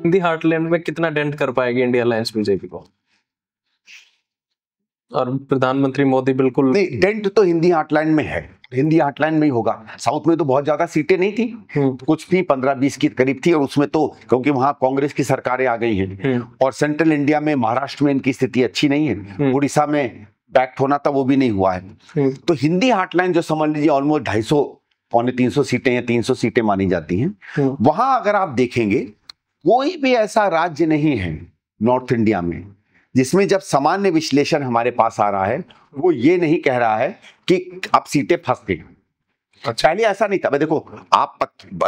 Hindi heartland में कितना dent कर पाएगी इंडिया अलायंस बीजेपी को? और प्रधानमंत्री मोदी बिल्कुल नहीं, डेंट तो हिंदी हार्टलैंड में है, हिंदी हार्टलैंड में ही होगा। साउथ में तो बहुत ज्यादा सीटें नहीं थी, कुछ थी 15-20 की करीब थी, और उसमें तो क्योंकि वहां कांग्रेस की सरकारें आ गई हैं, और सेंट्रल इंडिया में महाराष्ट्र में इनकी स्थिति अच्छी नहीं है, उड़ीसा में बैक्ट होना था वो भी नहीं हुआ है। तो हिंदी हार्टलैंड जो समझ लीजिए ऑलमोस्ट 250 पौने 300 सीटें या 300 सीटें मानी जाती हैं। वहां अगर आप देखेंगे कोई भी ऐसा राज्य नहीं है नॉर्थ इंडिया में जिसमें जब सामान्य विश्लेषण हमारे पास आ रहा है वो ये नहीं कह रहा है कि अब सीटें फंस गई। पहले ऐसा नहीं था। देखो आप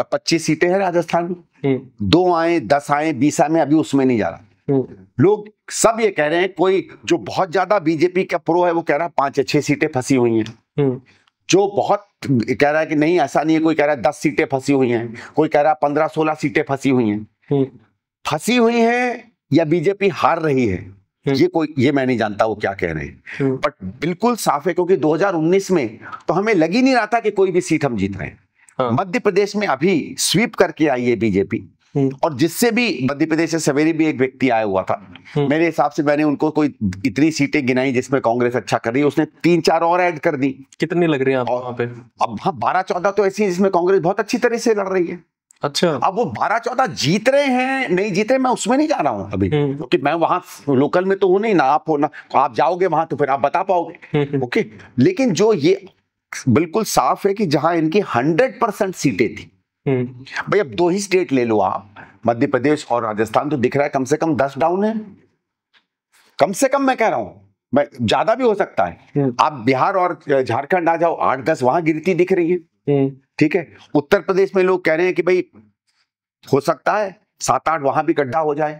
25 सीटें हैं राजस्थान में, 2 आए 10 आए 20 आए, अभी उसमें नहीं जा रहा। लोग सब ये कह रहे हैं, कोई जो बहुत ज्यादा बीजेपी का प्रो है वो कह रहा है 5 या 6 सीटें फंसी हुई हैं, जो बहुत कह रहा है कि नहीं ऐसा नहीं है, कोई कह रहा है 10 सीटें फंसी हुई हैं, कोई कह रहा है 15-16 सीटें फंसी हुई हैं। फंसी हुई हैं या बीजेपी हार रही है ये मैं नहीं जानता वो क्या कह रहे हैं, बट बिल्कुल साफ है क्योंकि 2019 में तो हमें लग ही नहीं रहा था कि कोई भी सीट हम जीत रहे हैं। मध्य प्रदेश में अभी स्वीप करके आई है बीजेपी, और जिससे भी मध्य प्रदेश से सवेरे भी एक व्यक्ति आया हुआ था, मेरे हिसाब से मैंने उनको कोई इतनी सीटें गिनाई जिसमें कांग्रेस अच्छा कर रही है, उसने 3-4 और ऐड कर दी। कितनी लग रही है आपको वहां पे? अब हाँ 12-14 तो ऐसी है जिसमें कांग्रेस बहुत अच्छी तरह से लड़ रही है। अच्छा, अब वो 12-14 जीत रहे हैं नहीं जीत रहे मैं उसमें नहीं जा रहा हूं अभी, क्योंकि मैं वहां लोकल में तो हूं नहीं ना, आप हो ना, आप जाओगे वहां तो फिर आप बता पाओगे। ओके, लेकिन जो ये बिल्कुल साफ है कि जहां इनकी 100% सीटें थी, भाई अब 2 ही स्टेट ले लो आप, मध्य प्रदेश और राजस्थान, तो दिख रहा है कम से कम 10 डाउन है, कम से कम मैं कह रहा हूं, मैं ज्यादा भी हो सकता है। आप बिहार और झारखंड आ जाओ, 8-10 वहां गिरती दिख रही है। ठीक है, उत्तर प्रदेश में लोग कह रहे हैं कि भाई हो सकता है 7-8 वहां भी गड्ढा हो जाए,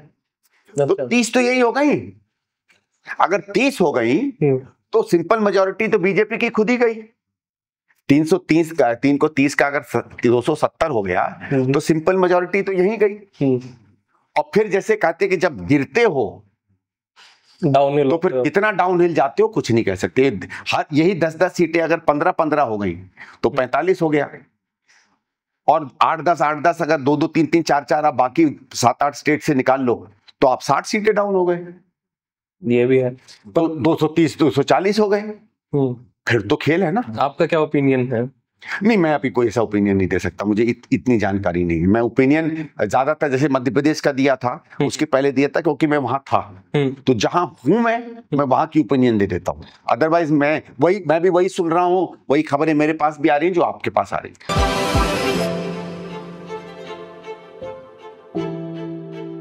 तो 30 तो यही हो गई। अगर 30 हो गई तो सिंपल मेजोरिटी तो बीजेपी की खुद ही गई। 330 का 3 को 30 का अगर 270 हो गया तो सिंपल मेजोरिटी तो यही गई। और फिर जैसे कहते कि जब गिरते हो डाउनहिल, तो फिर कितना डाउनहिल जाते हो कुछ नहीं कह सकते। यही 10-10 सीटें अगर 15-15 हो गई तो 45 हो गया, और 8-10 अगर 2-2 3-3 4-4 आप बाकी 7-8 स्टेट से निकाल लो तो आप 60 सीटें डाउन हो गए। ये भी है, तो 230-240 हो गए, फिर तो खेल है ना। आपका क्या ओपिनियन है? नहीं, मैं अभी कोई ऐसा ओपिनियन नहीं दे सकता, मुझे इतनी जानकारी नहीं है। मैं ओपिनियन ज्यादातर जैसे मध्य प्रदेश का दिया था उसके पहले दिया था क्योंकि मैं वहां था, तो जहां हूं मैं वहां की ओपिनियन दे देता हूं। अदरवाइज मैं भी वही सुन रहा हूं, वही खबरें मेरे पास भी आ रही हैं जो आपके पास आ रही है।